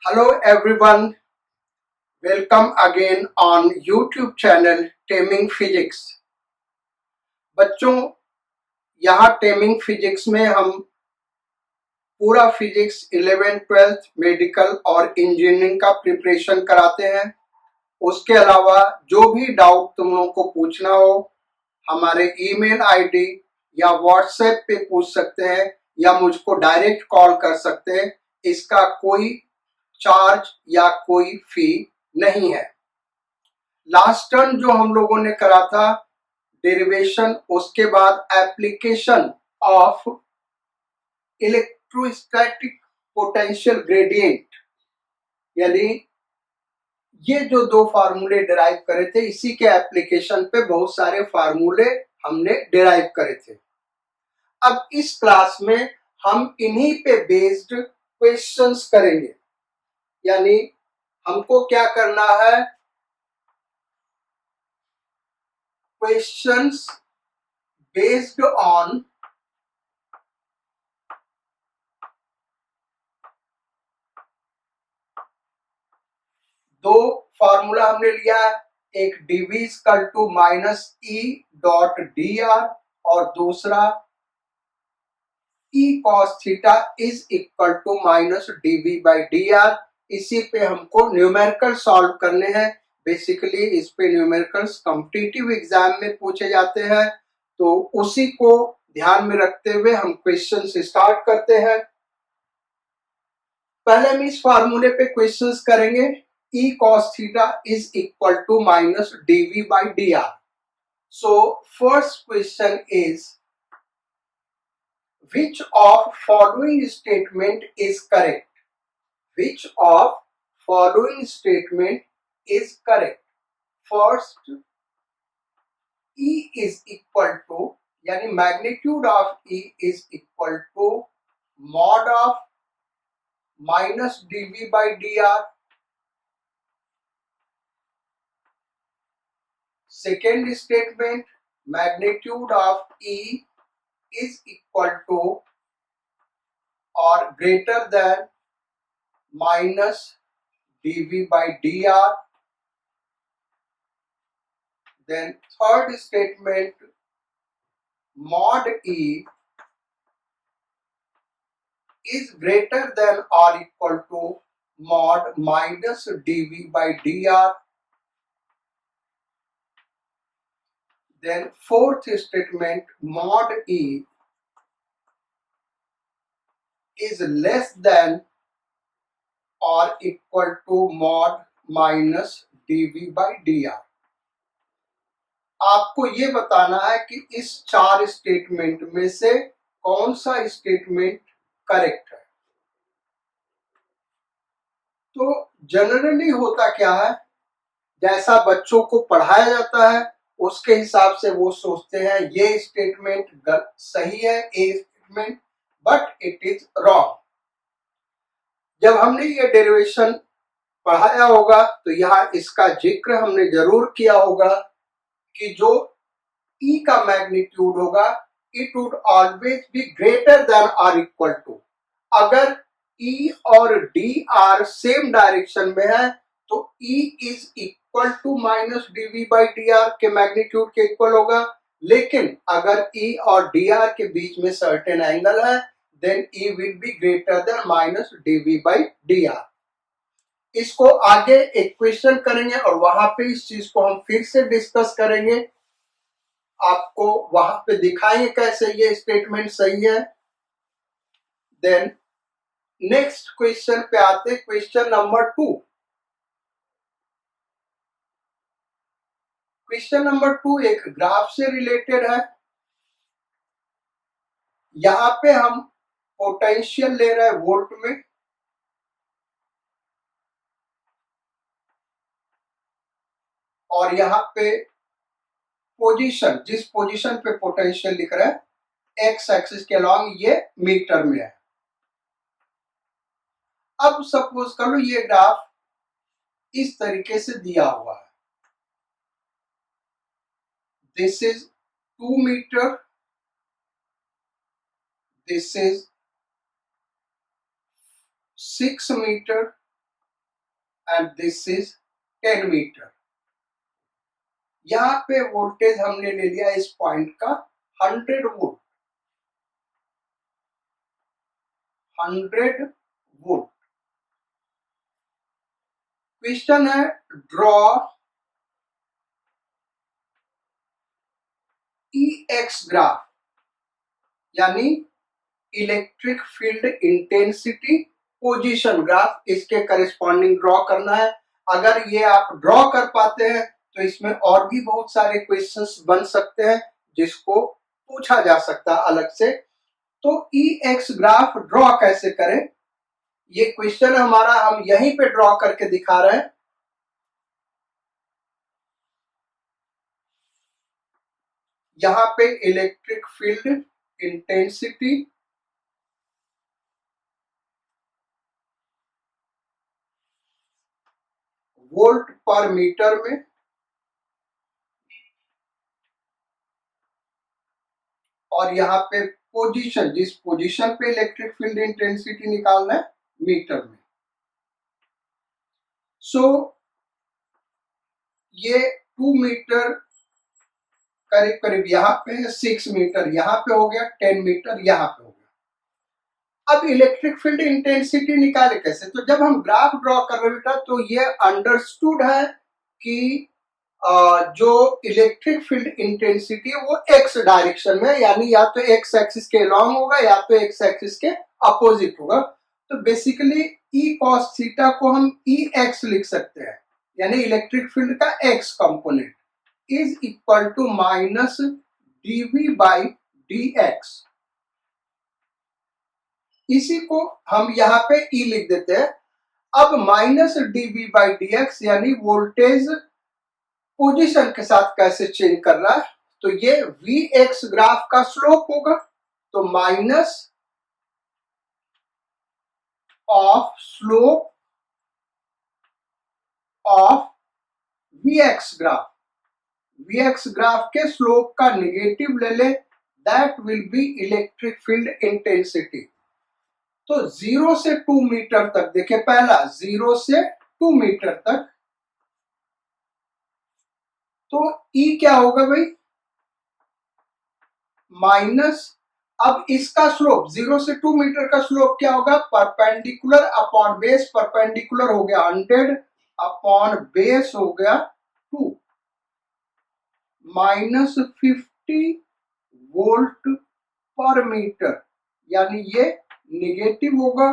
Hello everyone, welcome again on YouTube channel Taming Physics। बच्चों, यहाँ taming physics में हम पूरा फिजिक्स 11th 12th मेडिकल और इंजीनियरिंग का प्रिपरेशन कराते हैं। उसके अलावा जो भी डाउट तुम लोगों को पूछना हो हमारे ईमेल आईडी या व्हाट्सएप पे पूछ सकते हैं या मुझको डायरेक्ट कॉल कर सकते हैं। इसका कोई चार्ज या कोई फी नहीं है। लास्ट टर्म जो हम लोगों ने करा था डेरिवेशन, उसके बाद application of electrostatic potential gradient, यानी ये जो दो फार्मूले डिराइव करे थे इसी के एप्लीकेशन पे बहुत सारे फार्मूले हमने डिराइव करे थे। अब इस क्लास में हम इन्हीं पे बेस्ड क्वेश्चंस करेंगे, यानी हमको क्या करना है, क्वेश्चंस बेस्ड ऑन दो फॉर्मूला हमने लिया है, एक dv equal to minus E dot D R और दूसरा e cos theta is equal to minus dv by D R. इसी पे हमको न्यूमेरिकल सॉल्व करने हैं। बेसिकली इस पे न्यूमेरिकल्स कॉम्पिटिटिव एग्जाम में पूछे जाते हैं, तो उसी को ध्यान में रखते हुए हम क्वेश्चन स्टार्ट करते हैं। पहले हम इस फार्मूले पे क्वेश्चंस करेंगे। e cos theta is equal to minus dv by dr. So first question is, which of following statement is correct? Which of following statement is correct? First, E is equal to, यानी magnitude of E is equal to mod of minus dv by dr. Second statement, magnitude of E is equal to or greater than minus dv by dr. Then third statement, mod E is greater than or equal to mod minus dv by dr. Then fourth statement, mod E is less than or equal to mod minus dv by dr. आपको ये बताना है कि इस चार statement में से कौन सा स्टेटमेंट करेक्ट है। तो जनरली होता क्या है, जैसा बच्चों को पढ़ाया जाता है उसके हिसाब से वो सोचते हैं ये स्टेटमेंट सही है, ए statement, but it is wrong. जब हमने ये डेरिवेशन पढ़ाया होगा तो यहाँ इसका जिक्र हमने जरूर किया होगा कि जो E का मैग्नीट्यूड होगा it would always be greater than और इक्वल टू। अगर E और D आर सेम डायरेक्शन में है तो E is equal to minus dv by dr के मैग्नीट्यूड के इक्वल होगा। लेकिन अगर E और dr के बीच में सर्टेन एंगल है then E will be greater than minus dv by dr। इसको आगे एक क्वेश्चन करेंगे और वहां पे इस चीज को हम फिर से डिस्कस करेंगे, आपको वहां पे दिखाएंगे कैसे ये स्टेटमेंट सही है। देन नेक्स्ट क्वेश्चन पे आते, क्वेश्चन नंबर 2। क्वेश्चन नंबर 2 एक ग्राफ से रिलेटेड है। यहां पे हम पोटेंशियल ले रहे हैं वोल्ट में, और यहाँ पे पोजीशन, जिस पोजीशन पे पोटेंशियल लिख रहा है एक्स एक्सिस के अलॉन्ग, ये मीटर में है। अब सपोज कर लो ये ग्राफ इस तरीके से दिया हुआ है, this is 2 metre, this is 6 metre and this is 10 metre. यहाँ पे वोल्टेज हमने ले लिया इस पॉइंट का 100 वोल्ट, 100 वोल्ट। क्वेश्चन है ड्रॉ EX ग्राफ, यानी electric field intensity position graph, इसके करिस्पॉन्डिंग ड्रॉ करना है। अगर ये आप ड्रॉ कर पाते हैं तो इसमें और भी बहुत सारे क्वेश्चंस बन सकते हैं जिसको पूछा जा सकता है अलग से। तो EX ग्राफ ड्रॉ कैसे करें, ये क्वेश्चन हमारा, हम यहीं पे ड्रॉ करके दिखा रहे हैं। यहां पे electric field intensity volt per metre में, और यहाँ पे पोजीशन, जिस पोजीशन पे इलेक्ट्रिक फील्ड इंटेंसिटी निकालना है, मीटर में। सो ये 2 मीटर करीब करीब यहाँ पे, 6 मीटर यहाँ पे हो गया, 10 मीटर यहाँ पे हो गया। अब इलेक्ट्रिक फील्ड इंटेंसिटी निकाले कैसे, तो जब हम ग्राफ ड्रॉ कर रहे बेटा तो ये अंडरस्टूड है कि जो इलेक्ट्रिक फील्ड इंटेंसिटी है वो एक्स डायरेक्शन में, यानी या तो एक्स एक्सिस के अलॉन्ग होगा या तो एक्स एक्सिस के अपोजिट होगा। तो बेसिकली ई कॉस थीटा को हम ई एक्स लिख सकते हैं, यानी इलेक्ट्रिक फील्ड का X component is equal to minus DV by D X. इसी को हम यहाँ पे ई लिख देते हैं। अब minus DV by D X यानी वोल्टेज पोजीशन के साथ कैसे चेंज कर रहा है, तो ये Vx ग्राफ का स्लोप होगा, तो minus of slope of Vx graph, Vx graph के स्लोप का निगेटिव ले ले, that will be electric field intensity. तो 0 से 2 मीटर तक, देखिए पहला 0 से 2 मीटर तक, तो E क्या होगा भाई, माइनस, अब इसका स्लोप 0 से 2 मीटर का स्लोप क्या होगा, परपेंडिकुलर अपॉन बेस, परपेंडिकुलर हो गया 100 अपॉन बेस हो गया 2, माइनस 50 वोल्ट पर मीटर, यानी ये निगेटिव होगा।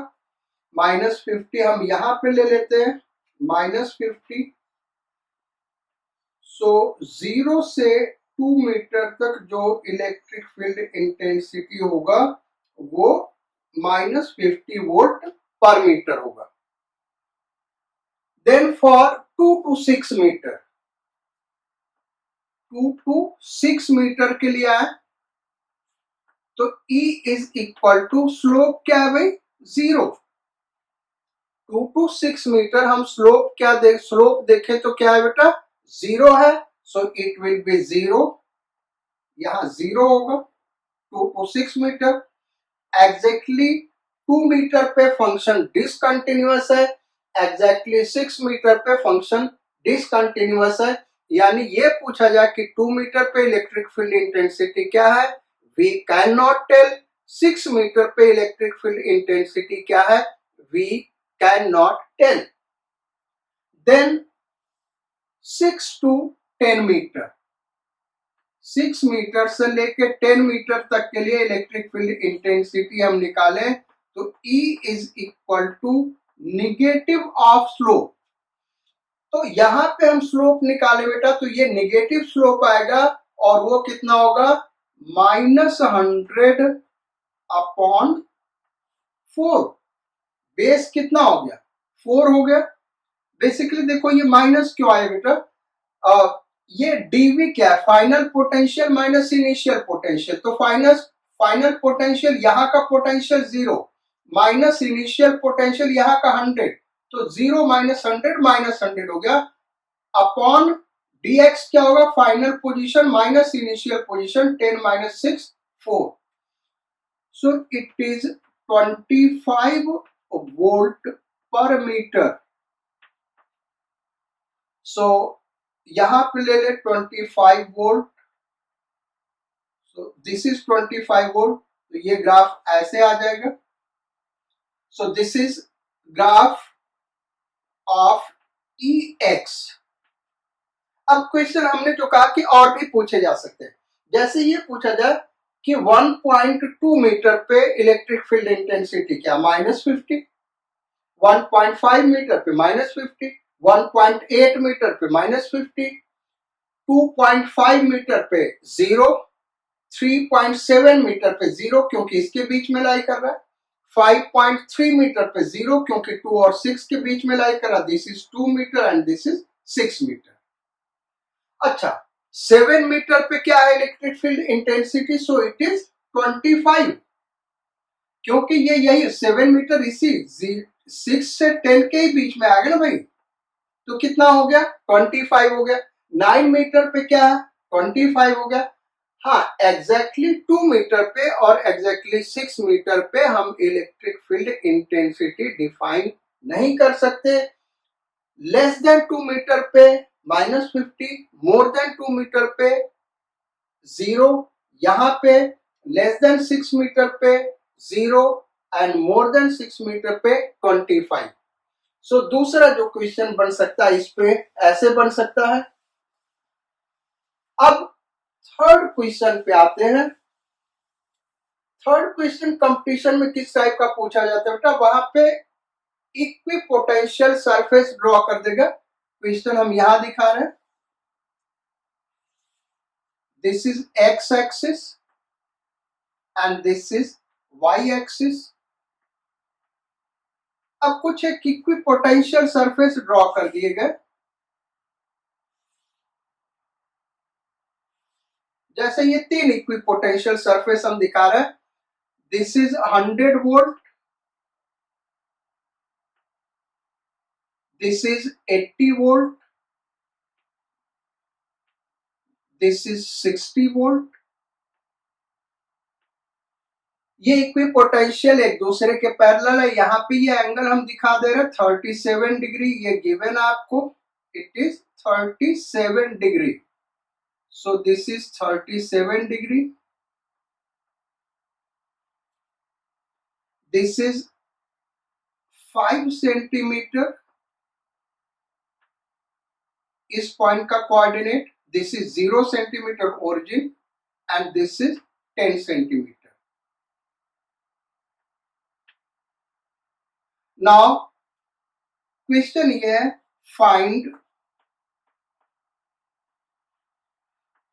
माइनस 50 हम यहां पे ले लेते हैं, माइनस 50। सो 0 से 2 मीटर तक जो इलेक्ट्रिक फील्ड इंटेंसिटी होगा वो माइनस 50 वोल्ट पर मीटर होगा। Then for 2 to 6 metre, 2 to 6 metre के लिए आए तो E is equal to, slope क्या है भाई, 0। 2 to 6 मीटर हम स्लोप क्या स्लोप देखें तो क्या है बेटा, 0 है, सो इट विल बी 0, यहां 0 होगा। 2 to 6 मीटर, एग्जैक्टली 2 मीटर पे फंक्शन डिसकंटिन्यूअस है, एग्जैक्टली 6 मीटर पे फंक्शन डिसकंटिन्यूअस है, यानी ये पूछा जाए कि 2 मीटर पे इलेक्ट्रिक फील्ड इंटेंसिटी क्या है, we can not tell. 6 metre पे इलेक्ट्रिक फील्ड इंटेंसिटी क्या है, we can not tell. Then 6 to 10 metre, 6 metre से लेके 10 मीटर तक के लिए इलेक्ट्रिक फील्ड इंटेंसिटी हम निकालें तो E is equal to negative of slope. तो यहां पे हम स्लोप निकाले बेटा तो ये निगेटिव स्लोप आएगा, और वो कितना होगा, माइनस 100 अपॉन 4। बेस कितना हो गया, 4 हो गया। बेसिकली देखो ये माइनस क्यों आया बेटा, ये डीवी क्या है, final potential minus initial potential, तो फाइनल पोटेंशियल यहाँ का पोटेंशियल 0 माइनस इनिशियल पोटेंशियल यहाँ का 100, तो 0 माइनस 100 हो गया, अपॉन dx क्या होगा, final position minus initial position, 10 minus 6 4, so it is 25 volt per metre. सो यहां पे ले ले 25 volt, so this is 25 volt, तो ये ग्राफ ऐसे आ जाएगा। सो this is graph of E x. अब क्वेश्चन हमने जो कहा कि और भी पूछे जा सकते हैं, जैसे ये पूछा जाए कि 1.2 मीटर पे इलेक्ट्रिक फील्ड इंटेंसिटी क्या, -50, 1.5 मीटर पे -50, 1.8 मीटर पे -50, 2.5 मीटर पे 0, 3.7 मीटर पे 0 क्योंकि इसके बीच में लाई कर रहा है, 5.3 मीटर पे 0 क्योंकि 2 और 6 के बीच में लाई कर रहा है, this is 2 metre and this is 6 metre. अच्छा, 7 मीटर पे क्या है electric field intensity, so it is 25, क्योंकि ये यही 7 मीटर इसी 6 से 10 के ही बीच में आ गया ना भाई, तो कितना हो गया 25 हो गया। 9 मीटर पे क्या है 25 हो गया। हाँ, एग्जैक्टली 2 मीटर पे और एग्जैक्टली 6 मीटर पे हम इलेक्ट्रिक फील्ड इंटेंसिटी डिफाइन नहीं कर सकते। लेस देन 2 मीटर पे -50, मोर देन 2 मीटर पे 0, यहां पे लेस देन 6 मीटर पे 0 एंड मोर देन 6 मीटर पे 25। सो दूसरा जो क्वेश्चन बन सकता है इस पे ऐसे बन सकता है। अब थर्ड क्वेश्चन पे आते हैं। थर्ड क्वेश्चन कंपटीशन में किस टाइप का पूछा जाता है बेटा, वहां पे इक्विपोटेंशियल सरफेस ड्रॉ कर देगा। क्वेश्चन हम यहां दिखा रहे हैं, this is X axis and this is Y axis. अब कुछ एक इक्विपोटेंशियल सरफेस ड्रॉ कर दिए गए, जैसे ये 3 इक्विपोटेंशियल सरफेस हम दिखा रहे हैं, this is 100 volt, this is 80 volt, this is 60 volt। ये इक्विपोटेंशियल एक दूसरे के पैरेलल है। यहाँ पे ये एंगल हम दिखा दे रहे हैं 37 डिग्री, ये गिवन है आपको, it is 37 degree. So this is 37 degree, this is 5 centimetre इस पॉइंट का coordinate, this is 0 centimetre origin and this is 10 centimetre. Now question ये है, फाइंड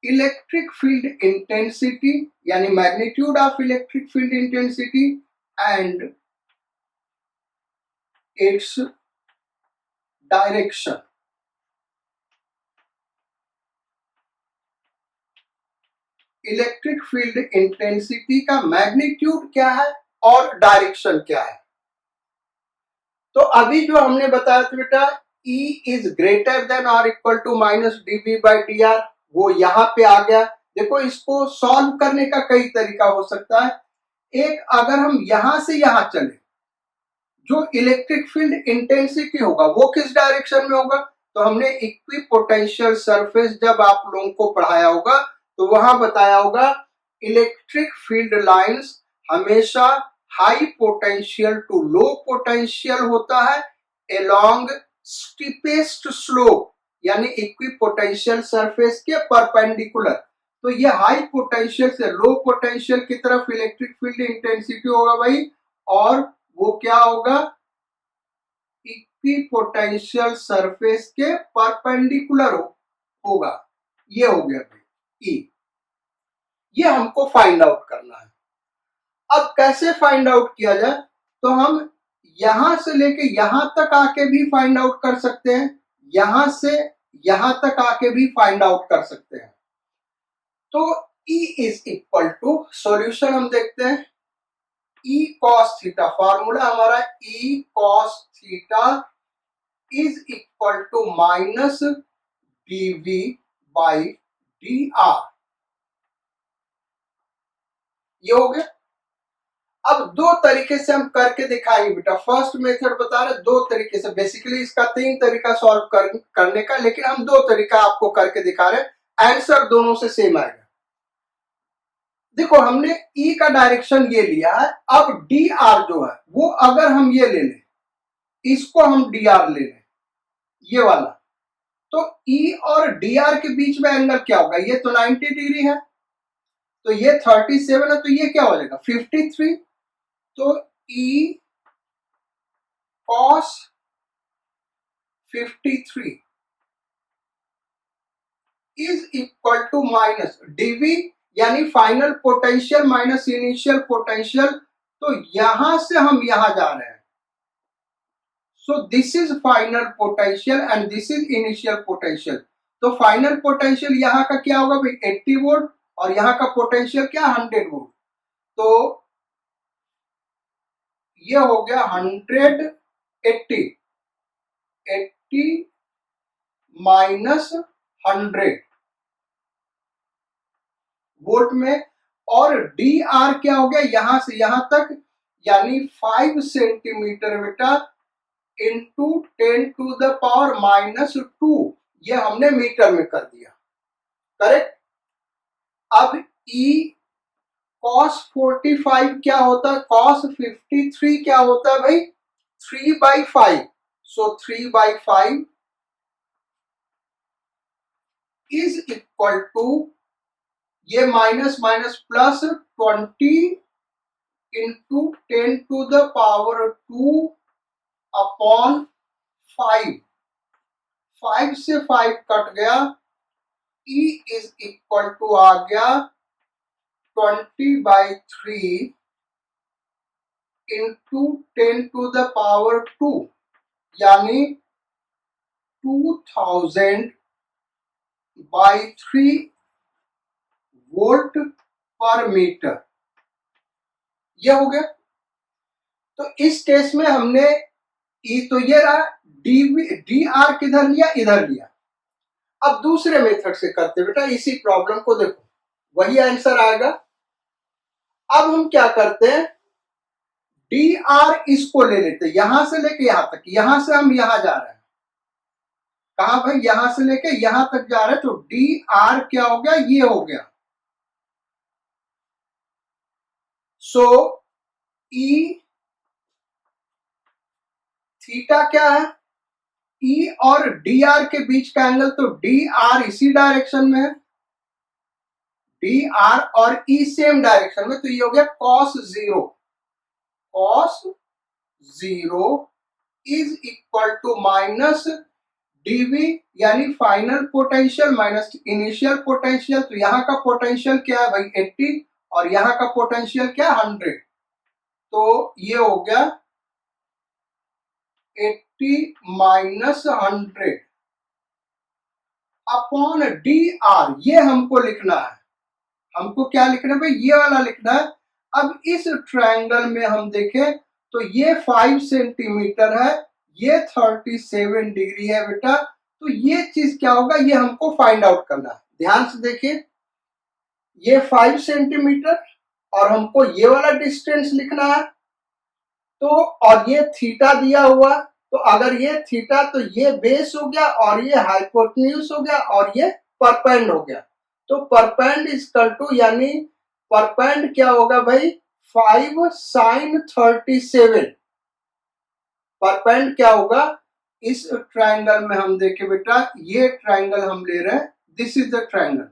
इलेक्ट्रिक फील्ड इंटेंसिटी यानी magnitude of electric field intensity and its direction. Electric field intensity का magnitude क्या है और direction क्या है। तो अभी जो हमने बताया था बेटा, E इज ग्रेटर देन और इक्वल टू -dV/dr, वो यहां पे आ गया। देखो, इसको सॉल्व करने का कई तरीका हो सकता है। एक, अगर हम यहां से यहां चले, जो इलेक्ट्रिक फील्ड इंटेंसिटी होगा वो किस डायरेक्शन में होगा, तो हमने इक्विपोटेंशियल सरफेस जब आप लोगों को पढ़ाया होगा तो वहां बताया होगा इलेक्ट्रिक फील्ड लाइंस हमेशा high potential to low potential होता है अलोंग स्टीपेस्ट स्लोप, यानी इक्विपोटेंशियल सरफेस के परपेंडिकुलर। तो ये हाई पोटेंशियल से लो पोटेंशियल की तरफ इलेक्ट्रिक फील्ड इंटेंसिटी होगा भाई, और वो क्या होगा, इक्विपोटेंशियल सरफेस के परपेंडिकुलर होगा। ये हो गया भाई ई, ये हमको फाइंड आउट करना है। अब कैसे फाइंड आउट किया जाए, तो हम यहां से लेके यहां तक आके भी फाइंड आउट कर सकते हैं, यहां से यहां तक आके भी फाइंड आउट कर सकते हैं। तो E is equal to, solution हम देखते हैं, E cos थीटा, फॉर्मूला हमारा E cos theta is equal to -dV/dr। ये हो गया। अब दो तरीके से हम करके दिखाएंगे बेटा। फर्स्ट मेथड बता रहे दो तरीके से, बेसिकली इसका तीन तरीका सॉल्व करने का, लेकिन हम दो तरीका आपको करके दिखा रहे हैं, आंसर दोनों से सेम आएगा। देखो हमने ई का डायरेक्शन ये लिया है, अब डी आर जो है वो अगर हम ये ले लें, इसको हम डी आर ले लें, ये वाला, तो ई और डी आर के बीच में एंगल क्या होगा, ये तो 90 डिग्री है, तो ये 37 है, तो ये क्या हो जाएगा 53। तो E cos 53 is equal to minus DV, यानी final potential minus initial potential. तो यहां से हम यहां जा रहे हैं, so this is final potential and this is initial potential. तो फाइनल पोटेंशियल यहां का क्या होगा भाई 80 वोल्ट, और यहां का पोटेंशियल क्या 100 वोल्ट। तो ये हो गया 180, 80 माइनस 100 वोल्ट में, और डी आर क्या हो गया यहां से यहां तक, यानी 5 सेंटीमीटर बेटा into 10 to the power minus 2, ये हमने मीटर में कर दिया, करेक्ट। अब ई cos 45 क्या होता है, cos 53 क्या होता है भाई 3/5, सो 3/5 इज इक्वल टू, ये minus minus plus 20 into 10 to the power 2 upon 5, 5 से 5 कट गया, E इज इक्वल टू आ गया 20/3 इंटू 10 टू द पावर 2, यानी 2000/3 वोल्ट पर मीटर, ये हो गया। तो इस केस में हमने ई तो ये रहा, डी आर किधर लिया, इधर लिया। अब दूसरे मेथड से करते बेटा, इसी प्रॉब्लम को देखो, वही आंसर आएगा। अब हम क्या करते हैं, डी आर इसको ले लेते, यहां से लेके यहां तक, यहां से हम यहां जा रहे हैं, कहा भाई यहां से लेके यहां तक जा रहे हैं, तो डी आर क्या हो गया, ये हो गया। सो ई थीटा क्या है, ई और डी आर के बीच का एंगल, तो डी आर इसी डायरेक्शन में है, डी आर और ई सेम डायरेक्शन में, तो ये हो गया cos 0, cos 0 is equal to minus DV, यानी final potential minus initial potential. तो यहां का पोटेंशियल क्या है भाई 80, और यहां का पोटेंशियल क्या 100, तो ये हो गया 80 माइनस 100 अपॉन डी आर, ये हमको लिखना है, हमको क्या लिखना है भाई, ये वाला लिखना है। अब इस ट्रायंगल में हम देखें तो ये 5 सेंटीमीटर है, ये 37 डिग्री है बेटा, तो ये चीज क्या होगा, ये हमको फाइंड आउट करना है। ध्यान से देखिए, ये 5 सेंटीमीटर और हमको ये वाला डिस्टेंस लिखना है, तो और ये थीटा दिया हुआ, तो अगर ये थीटा तो ये बेस हो गया, और ये हाइपोटेन्यूज हो गया, और ये परपेंड हो गया। तो परपेंड इज इक्वल टू, यानी परपेंड क्या होगा भाई 5 sin 37, परपेंड क्या होगा, इस ट्रायंगल में हम देखें बेटा, ये ट्रायंगल हम ले रहे हैं, दिस इज द ट्रायंगल,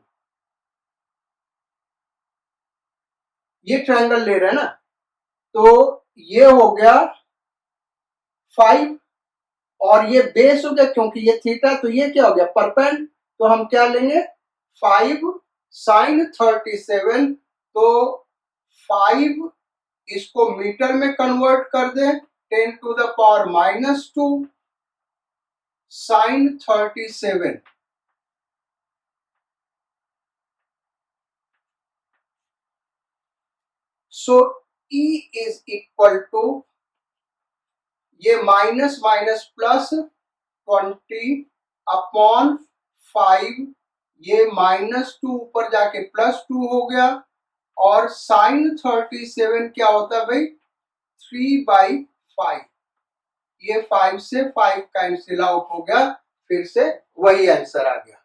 ये ट्रायंगल ले रहे हैं ना, तो ये हो गया 5, और ये बेस हो गया क्योंकि ये थीटा, तो ये क्या हो गया परपेंड, तो हम क्या लेंगे 5 sin 37, तो 5 इसको मीटर में कन्वर्ट कर दें, 10 to the power minus 2 sin 37, so E is equal to, ये माइनस माइनस प्लस 20 अपॉन 5, ये -2 ऊपर जाके +2 हो गया, और साइन 37 क्या होता है भाई 3/5। ये 5 से 5 कैंसिल आउट हो गया, फिर से वही आंसर आ गया।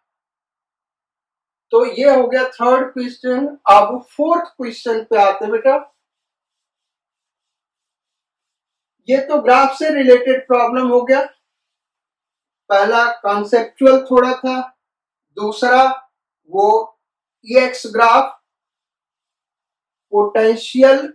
तो ये हो गया थर्ड क्वेश्चन। अब फोर्थ क्वेश्चन पे आते बेटा। ये तो ग्राफ से रिलेटेड प्रॉब्लम हो गया। पहला कॉन्सेप्चुअल थोड़ा था, दूसरा वो x graph potential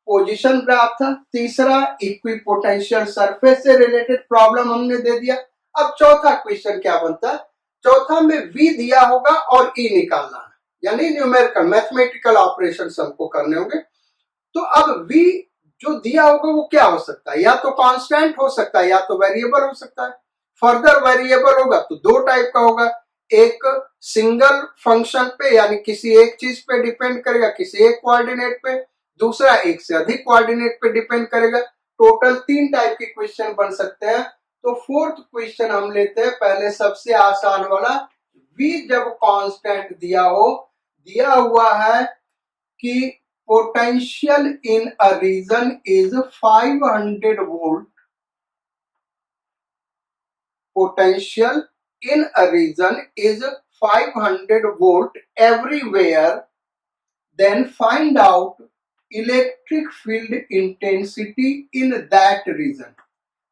position graph था, तीसरा इक्विपोटेंशियल सरफेस से रिलेटेड प्रॉब्लम हमने दे दिया। अब चौथा क्वेश्चन क्या बनता है, चौथा में v दिया होगा और e निकालना है, यानी न्यूमेरिकल मैथमेटिकल ऑपरेशंस हमको करने होंगे। तो अब v जो दिया होगा वो क्या हो सकता है, या तो कांस्टेंट हो सकता है या तो वेरिएबल हो सकता है। फर्दर वेरिएबल होगा तो दो टाइप का होगा, एक सिंगल फंक्शन पे यानी किसी एक चीज पे डिपेंड करेगा, किसी एक कोऑर्डिनेट पे, दूसरा एक से अधिक कोऑर्डिनेट पे डिपेंड करेगा। टोटल 3 टाइप के क्वेश्चन बन सकते हैं। तो फोर्थ क्वेश्चन हम लेते हैं, पहले सबसे आसान वाला। v जब कांस्टेंट दिया हो, दिया हुआ है कि potential in a region is 500 volt, potential in a region is 500 volt everywhere, then find out electric field intensity in that region।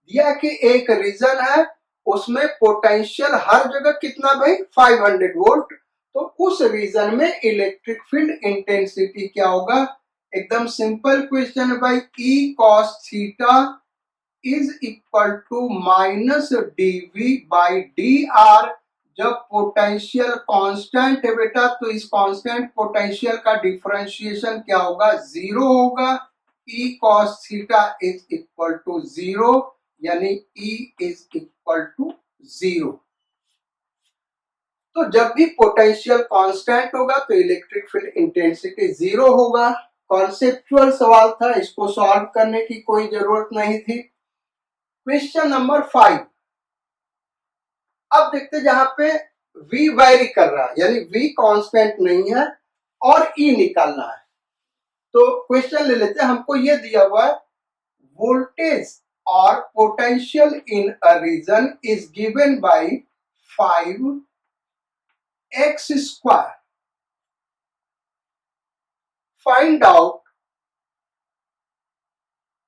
दिया कि एक रीजन है उसमें पोटेंशियल हर जगह कितना भाई 500 वोल्ट, तो उस रीजन में इलेक्ट्रिक फील्ड इंटेंसिटी क्या होगा। एकदम सिंपल क्वेश्चन है भाई, E cos theta is equal to minus dV/dr। जब पोटेंशियल कांस्टेंट है बेटा तो इस कांस्टेंट पोटेंशियल का डिफरेंशिएशन क्या होगा, जीरो होगा। E cos theta is equal to zero, यानी E is equal to zero. तो जब भी पोटेंशियल कांस्टेंट होगा तो इलेक्ट्रिक फील्ड इंटेंसिटी जीरो होगा। कॉन्सेप्चुअल सवाल था, इसको सॉल्व करने की कोई जरूरत नहीं थी। Question number 5। अब देखते जहां पे v वैरी कर रहा है, यानी v कांस्टेंट नहीं है और e निकालना है। तो क्वेश्चन ले लेते हैं, हमको ये दिया हुआ है वोल्टेज और potential in a region is given by 5x²। Find out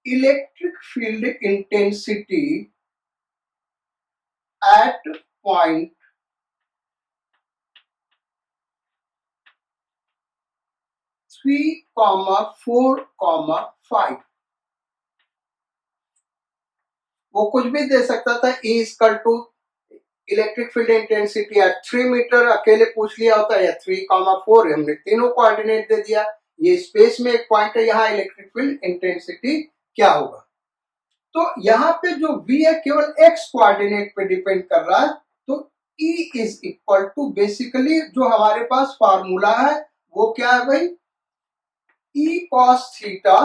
electric field intensity at point 3, 4, 5। वो कुछ भी दे सकता था, E equal to electric field intensity at 3 metre अकेले पूछ लिया होता है, या 3, 4 हमने तीनों कोऑर्डिनेट दे दिया। ये स्पेस में एक पॉइंट है, यहाँ इलेक्ट्रिक फील्ड इंटेंसिटी क्या होगा। तो यहाँ पे जो v है केवल x कोऑर्डिनेट पे डिपेंड कर रहा है, तो E is equal to basically जो हमारे पास फार्मूला है वो क्या है भाई, E cos theta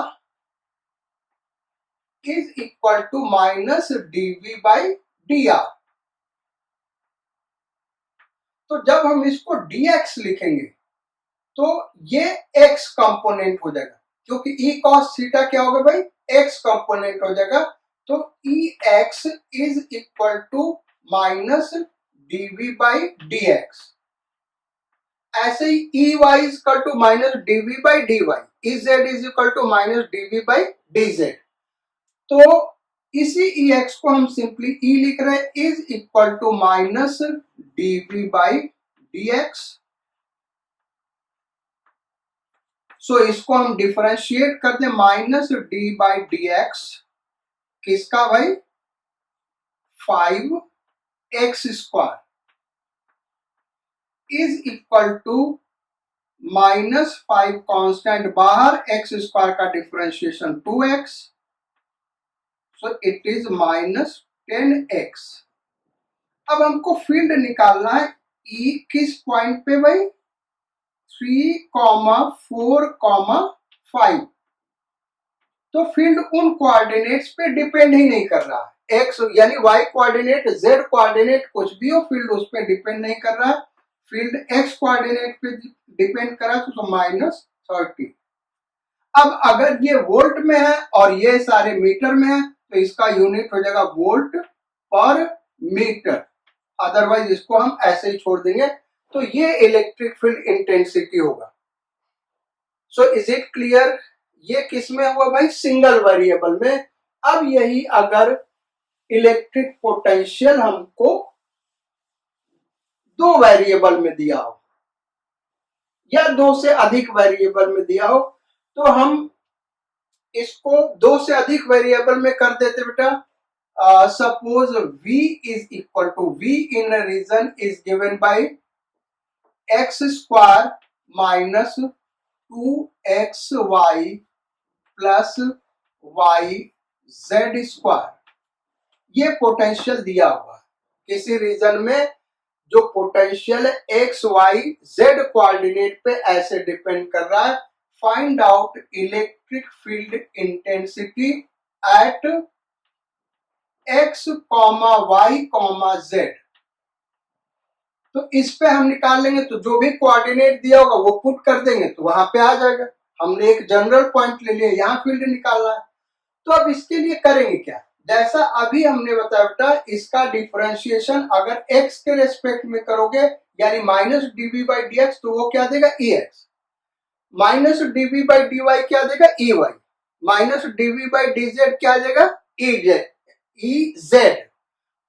is equal to minus dV/dr। तो जब हम इसको dx लिखेंगे तो ये x कंपोनेंट हो जाएगा, क्योंकि E cos थीटा क्या होगा भाई, x कंपोनेंट हो जाएगा। तो Ex is equal to minus dV/dx। ऐसे ही Ey is equal to minus dV/dy, Ez is equal to minus dV/dz। तो इसी Ex को हम सिंपली E लिख रहे हैं, is equal to minus dV/dx। So इसको हम डिफरेंशिएट कर दें, माइनस d/dx किसका भाई, 5x² is equal to minus 5 constant बाहर, x² का differentiation 2x, so it is minus 10x। अब हमको फील्ड निकालना है, E किस पॉइंट पे भाई, 3, 4, 5। तो फील्ड उन कोऑर्डिनेट्स पे डिपेंड ही नहीं कर रहा है, x यानी y कोऑर्डिनेट, z कोऑर्डिनेट कुछ भी हो, फील्ड उस पे डिपेंड नहीं कर रहा है। फील्ड x कोऑर्डिनेट पे डिपेंड करा तो माइनस 30। अब अगर ये वोल्ट में है और ये सारे मीटर में है तो इसका यूनिट हो जाएगा वोल्ट पर मीटर, अदरवाइज इसको हम ऐसे ही छोड़ देंगे। तो ये इलेक्ट्रिक फील्ड इंटेंसिटी होगा। So is it clear? ये किस में हुआ भाई? सिंगल वेरिएबल में। अब यही अगर इलेक्ट्रिक पोटेंशियल हमको दो वेरिएबल में दिया हो या दो से अधिक वेरिएबल में दिया हो तो हम इसको दो से अधिक वेरिएबल में कर देते बेटा। Suppose v is equal to v in region is given by X square minus 2xy plus y z square. ये पोटेंशियल दिया हुआ किसी रीजन में, जो potential X Y Z coordinate पे ऐसे डिपेंड कर रहा है। Find out electric field intensity at X comma Y comma Z. तो इस पे हम निकाल लेंगे, तो जो भी कोऑर्डिनेट दिया होगा वो पुट कर देंगे तो वहां पे आ जाएगा। हमने एक जनरल पॉइंट ले लिया, यहाँ फील्ड निकालना है। तो अब इसके लिए करेंगे क्या? जैसा अभी हमने बताया बेटा, इसका डिफरेंशिएशन अगर x के रेस्पेक्ट में करोगे यानी माइनस dv बाई dx तो वो क्या देगा? ex। Minus dv by dy क्या देगा? ey। Minus dv by dz क्या देगा? ez।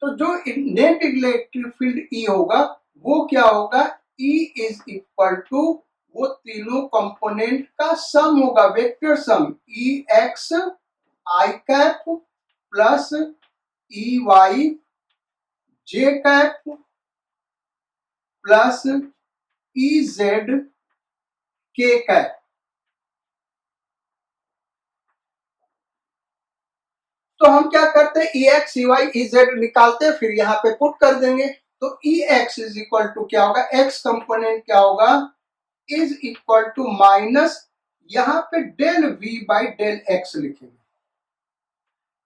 तो जो नेट इलेक्ट्रिक फील्ड E होगा वो क्या होगा? E इज इक्वल टू वो तीनों कंपोनेंट का सम होगा, vector sum ex i cap plus E Y J cap plus E Z K cap. तो हम क्या करते हैं? E X E Y E Z निकालते हैं, फिर यहां पे पुट कर देंगे। तो E X is equal to क्या होगा? एक्स कंपोनेंट क्या होगा? इज इक्वल टू माइनस, यहां पे del V by del X लिखेंगे।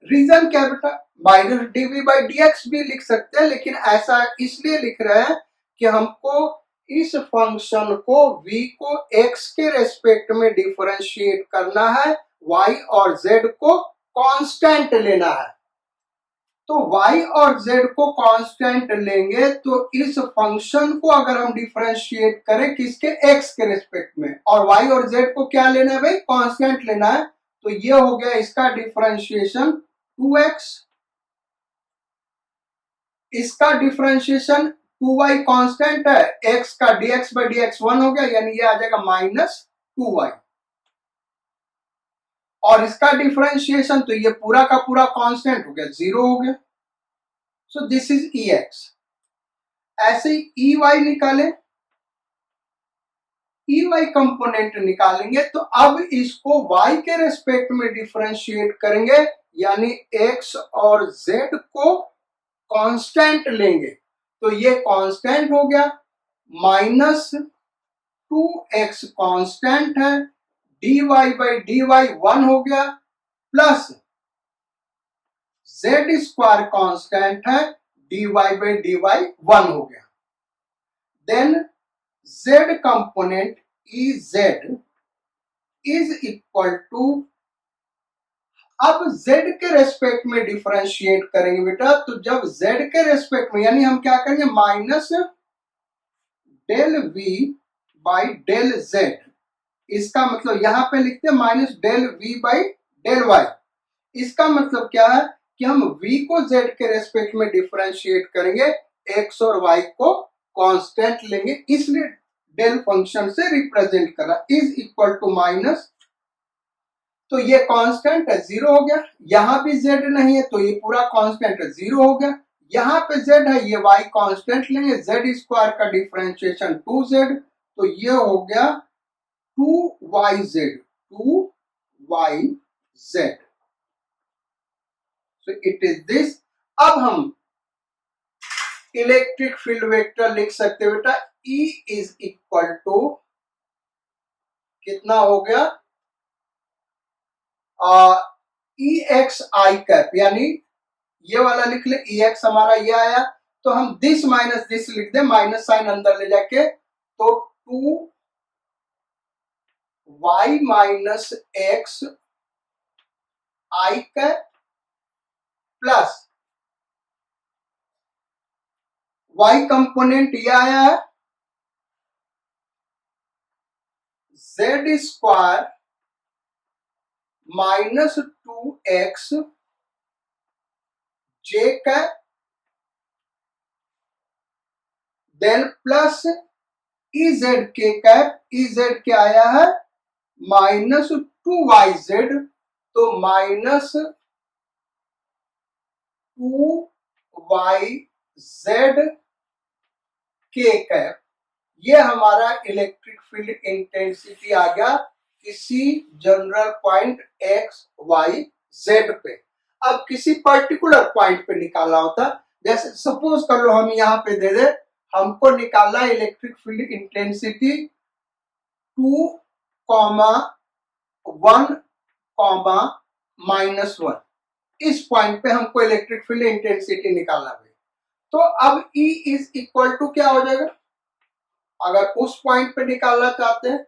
रीजन क्या बेटा? माइनस डीवी बाई डीएक्स भी लिख सकते हैं, लेकिन ऐसा इसलिए लिख रहे हैं कि हमको इस फंक्शन को v को x के रेस्पेक्ट में डिफरेंशिएट करना है, y और z को कांस्टेंट लेना है। तो y और z को कांस्टेंट लेंगे तो इस फंक्शन को अगर हम डिफरेंशिएट करें किसके? x के रेस्पेक्ट में, और y और z को क्या लेना है भाई? कांस्टेंट लेना है। तो ये हो गया इसका डिफरेंशिएशन 2x, इसका डिफरेंशिएशन 2y कांस्टेंट है, x का dx बाई dx 1 हो गया, यानी ये आ जाएगा माइनस 2y। और इसका डिफरेंशिएशन तो ये पूरा का पूरा कांस्टेंट हो गया, 0 हो गया। सो दिस इज ex। ऐसे ही ey निकालें, ey कंपोनेंट निकालेंगे तो अब इसको y के रेस्पेक्ट में डिफरेंशिएट करेंगे, यानी x और z को कांस्टेंट लेंगे। तो ये कांस्टेंट हो गया, माइनस 2x कांस्टेंट है, dy बाई dy 1 हो गया, प्लस z स्क्वायर कांस्टेंट है, dy बाई dy 1 हो गया। Then z component ez is equal to, अब z के रेस्पेक्ट में डिफरेंशिएट करेंगे बेटा, तो जब z के रेस्पेक्ट में यानी हम क्या करेंगे? Minus del v by del z। इसका मतलब यहां पे लिखते हैं minus del v by del y। इसका मतलब क्या है कि हम v को z के रेस्पेक्ट में डिफरेंशिएट करेंगे, x और y को कांस्टेंट लेंगे, इसलिए डेल फंक्शन से रिप्रेजेंट करा। इज इक्वल टू माइनस, तो ये कांस्टेंट है, 0 हो गया। यहां भी z नहीं है तो ये पूरा कांस्टेंट है, 0 हो गया। यहां पे z है, ये y कांस्टेंट लेंगे, z स्क्वायर का डिफरेंशिएशन 2z, तो ये हो गया 2yz, 2yz। So it is this. अब हम इलेक्ट्रिक फील्ड वेक्टर लिख सकते हैं बेटा, E इज इक्वल टू कितना हो गया? ई एक्स आई कैप, यानी ये वाला लिख ले, ई एक्स हमारा ये आया, तो हम दिस माइनस दिस लिख दे, माइनस साइन अंदर ले जाके, तो 2 y माइनस एक्स आई कैप प्लस y कंपोनेंट ये आया है z स्क्वायर माइनस 2x जे कैप देन प्लस इजेड के कैप, इजेड क्या आया है माइनस 2yz, तो माइनस 2yz के कैप। ये हमारा इलेक्ट्रिक फील्ड इंटेंसिटी आ गया किसी general point X Y Z पे। अब किसी पर्टिकुलर पॉइंट पे निकालना होता, जैसे सपोज कर लो हम यहाँ पे दे दे, हमको निकालना इलेक्ट्रिक फील्ड इंटेंसिटी 2,1,-1, इस पॉइंट पे हमको इलेक्ट्रिक फील्ड इंटेंसिटी निकालना है। तो अब E इज इक्वल टू क्या हो जाएगा, अगर उस पॉइंट पे निकालना चाहते हैं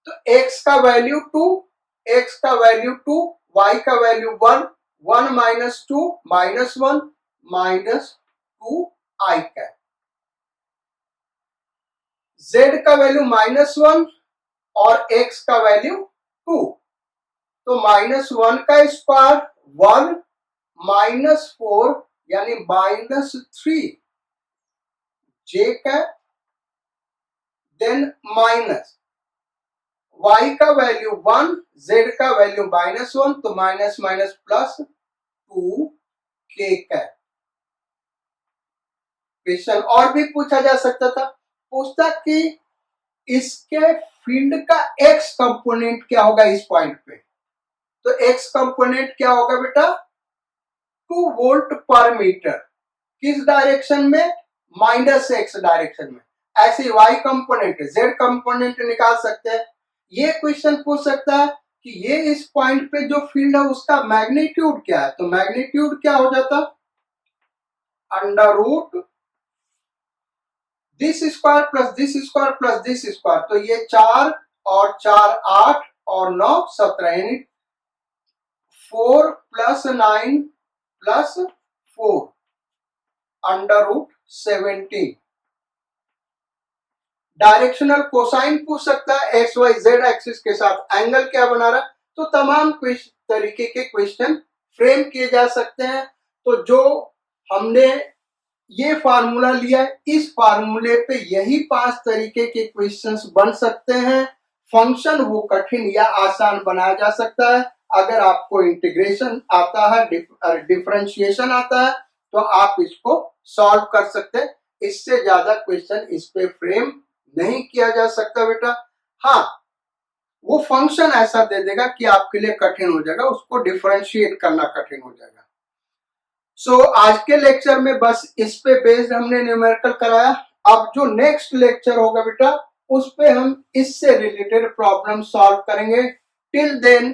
तो x का वैल्यू 2, x का वैल्यू 2, y का वैल्यू 1, 1 माइनस 2 माइनस 1 माइनस 2 आई कैप, z का वैल्यू माइनस 1 और x का वैल्यू 2, तो माइनस 1 का स्क्वायर 1 माइनस 4 यानी माइनस 3 जे कैप, देन माइनस y का वैल्यू 1, z का वैल्यू माइनस 1, तो माइनस माइनस प्लस 2 के कैप। क्वेश्चन और भी पूछा जा सकता था, पूछता कि इसके फील्ड का x कंपोनेंट क्या होगा इस पॉइंट पे, तो x कंपोनेंट क्या होगा बेटा 2 वोल्ट पर मीटर, किस डायरेक्शन में माइनस x डायरेक्शन में। ऐसे y कंपोनेंट z कंपोनेंट निकाल सकते हैं। ये क्वेश्चन पूछ सकता है कि ये इस पॉइंट पे जो फील्ड है उसका मैग्नीट्यूड क्या है, तो मैग्नीट्यूड क्या हो जाता under root this square plus this square plus this square, तो ये 4 और 4 8 और 9 17 यानी 4 plus 9 plus 4 under root 17। Directional cosine पूछ सकता है, एक्स वाई जेड एक्सिस के साथ एंगल क्या बना रहा है, तो तमाम तरीके के क्वेश्चन फ्रेम किए जा सकते हैं। तो जो हमने ये फार्मूला लिया है, इस फार्मूले पे यही 5 तरीके के क्वेश्चंस बन सकते हैं। फंक्शन वो कठिन या आसान बनाया जा सकता है। अगर आपको इंटीग्रेशन आता है, डिफरेंशिएशन आता है, तो आप इसको सॉल्व कर सकते हैं। इससे ज्यादा क्वेश्चन इस पे फ्रेम नहीं किया जा सकता बेटा। हाँ, वो फंक्शन ऐसा दे देगा कि आपके लिए कठिन हो जाएगा, उसको डिफरेंशिएट करना कठिन हो जाएगा। सो आज के लेक्चर में बस इस पे बेस्ड हमने न्यूमेरिकल कराया। अब जो नेक्स्ट लेक्चर होगा बेटा, उस पे हम इससे रिलेटेड प्रॉब्लम सॉल्व करेंगे। Till then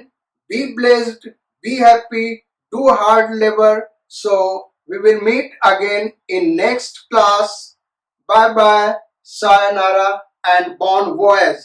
be blessed, be happy, do hard labour. So we will meet again in next class. Bye bye, sayonara and bon voyage.